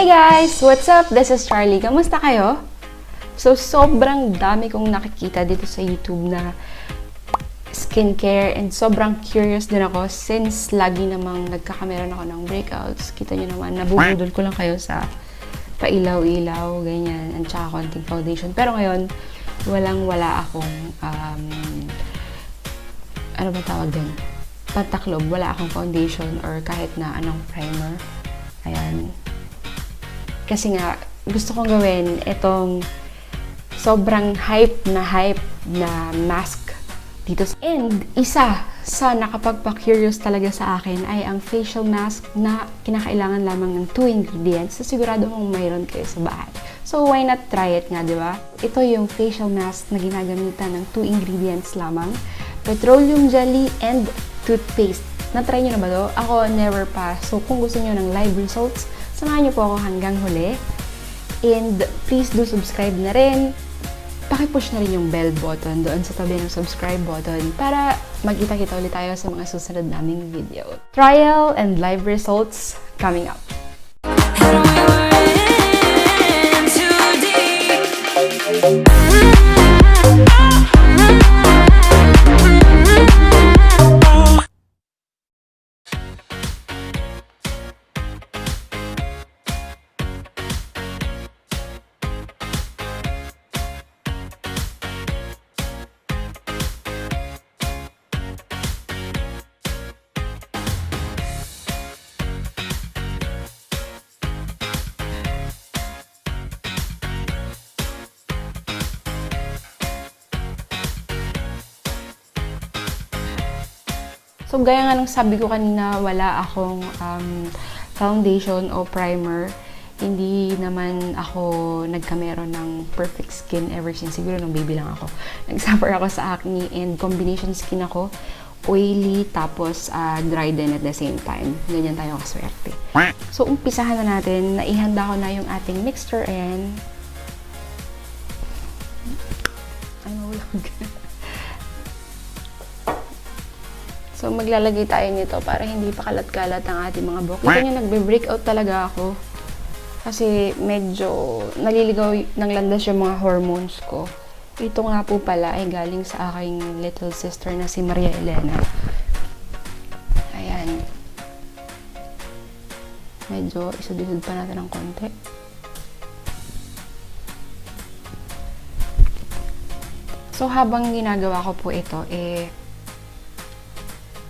guys! What's up? This is Charlie. Kamusta kayo? So, sobrang dami kong nakikita dito sa YouTube na skincare and sobrang curious din ako since lagi namang nagkakameron ako ng breakouts. Kita nyo naman, nabubudol ko lang kayo sa pailaw-ilaw, ganyan, and tsaka konting foundation. Pero ngayon, walang-wala akong, ano ba tawag din? Pantaklob. Wala akong foundation or kahit na anong primer. Ayan. Kasi nga, gusto kong gawin itong sobrang hype na mask dito. And isa sa nakapagpa-curious talaga sa akin ay ang facial mask na kinakailangan lamang ng 2 ingredients. So, sigurado kong mayroon kayo sa bahay. So, why not try it nga, di ba? Ito yung facial mask na ginagamitan ng 2 ingredients lamang. Petroleum jelly and toothpaste. Na-try nyo na ba to? Ako, never pa. So, kung gusto nyo ng live results, samahan nyo po ako hanggang huli. And please do subscribe na rin. Pakipush na rin yung bell button doon sa tabi ng subscribe button para magkita-kita ulit tayo sa mga susunod naming video. Trial and live results coming up. So, gaya nga ng sabi ko kanina, wala akong foundation o primer. Hindi naman ako nagkameron ng perfect skin ever since. Siguro nung baby lang ako. Nag-suffer ako sa acne and combination skin ako. Oily, tapos dry din at the same time. Ganyan tayo kaswerte. So, umpisahan na natin. Naihanda ko na yung ating mixture and ay, mawulag. So, maglalagay tayo nito para hindi pa kalat-kalat ang ating mga buhok. Kita nyo, nagbe-breakout talaga ako. Kasi medyo naliligaw ng landas yung mga hormones ko. Ito nga po pala ay galing sa aking little sister na si Maria Elena. Ayan. Medyo isudisud pa natin ng konti. So, habang ginagawa ko po ito,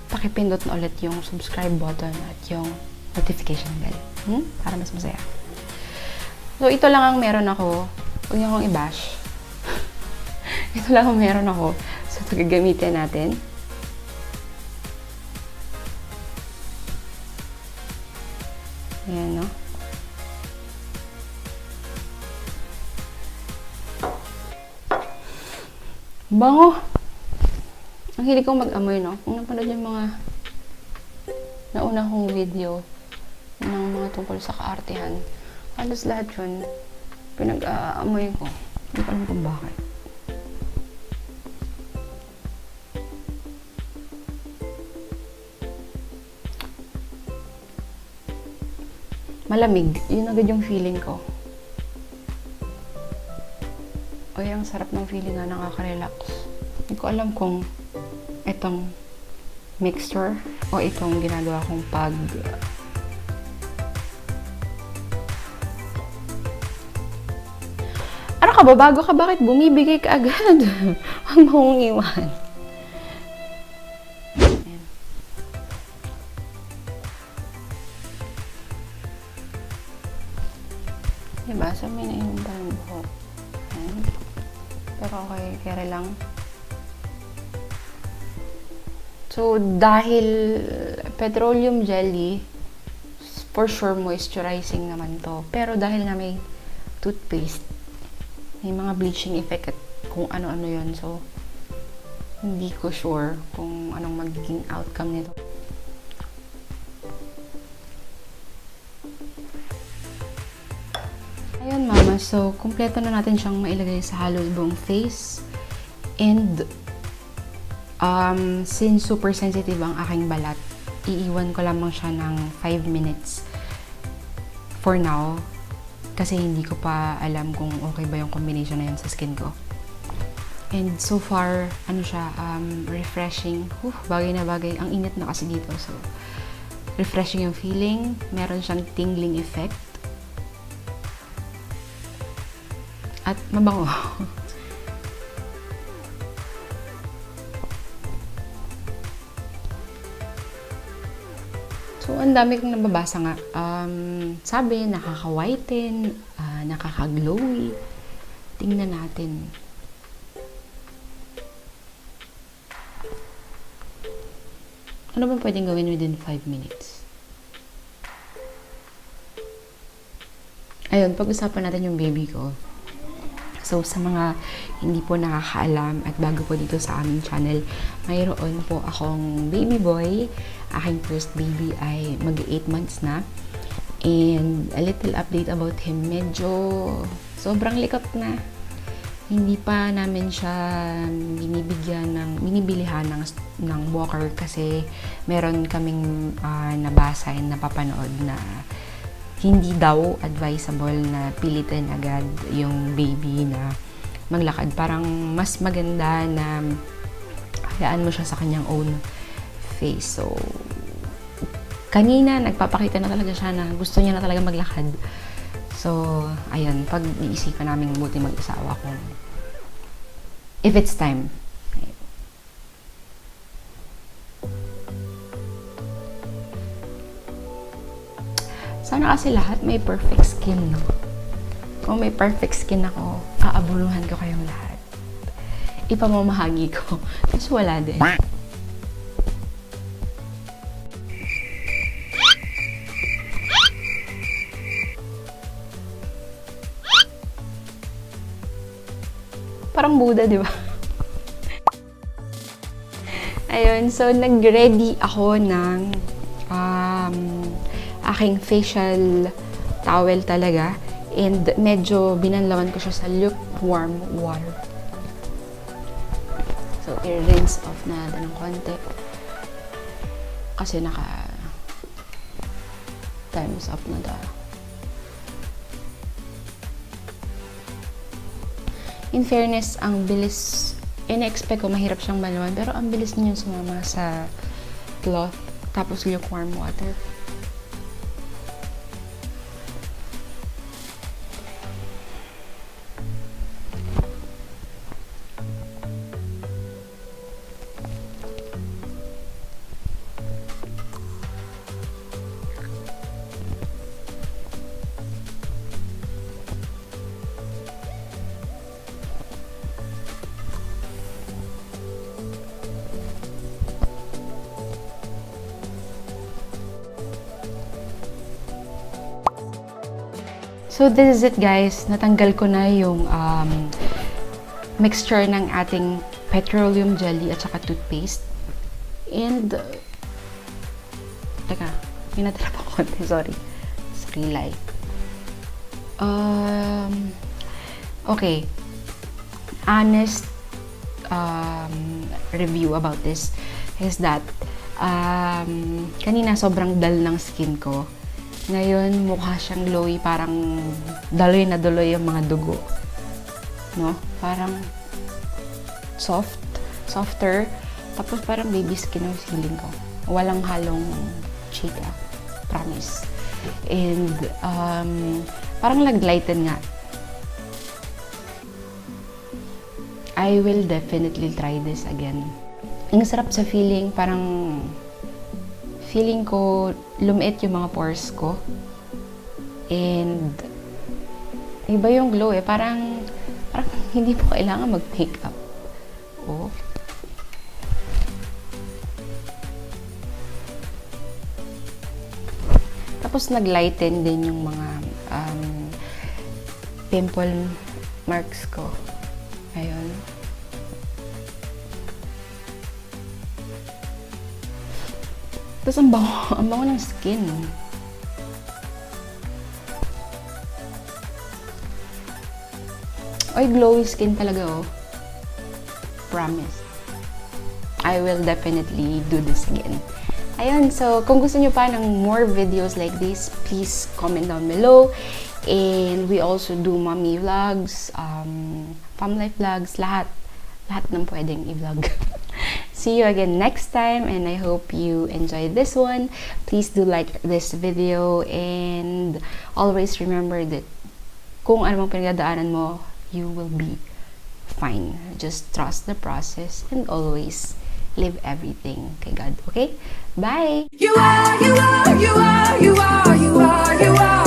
pakipindot na ulit yung subscribe button at yung notification bell. Para mas masaya. So, ito lang ang meron ako. Huwag niyo akong i-bash. Ito lang ang meron ako. So, ito gagamitin natin. Ayan, no? Bango! Ang hilig kong mag-amoy, no? Kung napanood yung mga nauna kong video ng mga tungkol sa kaartehan, halos lahat yun, pinag-aamoy ko. Hindi ko alam kung bakit. Malamig. Yun agad yung feeling ko. Ay, ang sarap ng feeling nga, nakaka-relax. Hindi ko alam kung itong mixture o itong ginagawa kong Ano ka ba? Bago ka? Bakit bumibigay ka agad? Ang maungiwan. Ayan. Diba? So, may nainom pa ng buhok. Ayan. Pero okay, kere lang. So, dahil petroleum jelly, for sure moisturizing naman to. Pero dahil nga may toothpaste, may mga bleaching effect at kung ano-ano yun. So, hindi ko sure kung anong magiging outcome nito. Ayun, mama. So, kumpleto na natin siyang mailagay sa halos buong face. And, since super sensitive ang aking balat, iiwan ko lamang siya ng 5 minutes for now. Kasi hindi ko pa alam kung okay ba yung combination na yun sa skin ko. And so far, ano siya, refreshing. Bagay na bagay. Ang init na kasi dito. So, refreshing yung feeling. Meron siyang tingling effect. At mabango. So, ang dami kong nababasa nga. Sabi, nakaka-whiten, nakaka-glowy. Tingnan natin. Ano ba pwedeng gawin within 5 minutes? Ayun, pag-usapan natin yung baby ko. So, sa mga hindi po nakakaalam at bago po dito sa aming channel, mayroon po akong baby boy. Aking first baby ay mag-8 months na. And a little update about him. Medyo sobrang likot na. Hindi pa namin siya binibilihan ng walker kasi meron kaming nabasa and napapanood na hindi daw advisable na pilitin agad yung baby na maglakad. Parang mas maganda na hayaan mo siya sa kanyang own face. So, kanina nagpapakita na talaga siya na gusto niya na talaga maglakad. So, ayun, pag-iisipan namin buti mag-isawa kung if it's time. Sana kasi lahat may perfect skin, no? Kung may perfect skin ako, aabunuhan ko kayong lahat. Ipamamahagi ko. Kasi wala din. Parang Buddha, di ba? Ayun, so nag-ready ako ng aking facial towel talaga. And medyo binanlawan ko siya sa lukewarm water. So, i-rinse off na natin ng konti. Kasi time's up na daw. In fairness, ang bilis, in-expect ko mahirap siyang balawan, pero ang bilis niya sumama sa cloth, tapos lukewarm water. So, this is it, guys. Natanggal ko na yung mixture ng ating petroleum jelly at saka toothpaste. And, teka, may natira pa konti, sorry. Sa kilay. Okay. Honest review about this is that kanina sobrang dull ng skin ko. Ngayon, mukha siyang glowy, parang daloy na daloy yung mga dugo. No? Parang softer. Tapos parang baby skin ang feeling ko. Walang halong chika. Promise. And, parang nag-lighten nga. I will definitely try this again. Ang sarap sa feeling, parang feeling ko lumiit yung mga pores ko. And iba yung glow eh. Parang hindi mo kailangan mag-makeup. Oh. Tapos nag-lighten din yung mga pimple marks ko. Ayun. Tapos ang bango ng skin. Ay, glowy skin talaga, oh. Promise. I will definitely do this again. Ayun, so kung gusto nyo pa ng more videos like this, please comment down below. And we also do mommy vlogs, fam life vlogs, lahat ng pwedeng i-vlog. See you again next time, and I hope you enjoyed this one. Please do like this video, and always remember that kung ano mang pinagdadaanan mo, you will be fine. Just trust the process and always leave everything kay God. Okay? Bye! You are, you are, you are, you are, you are, you are.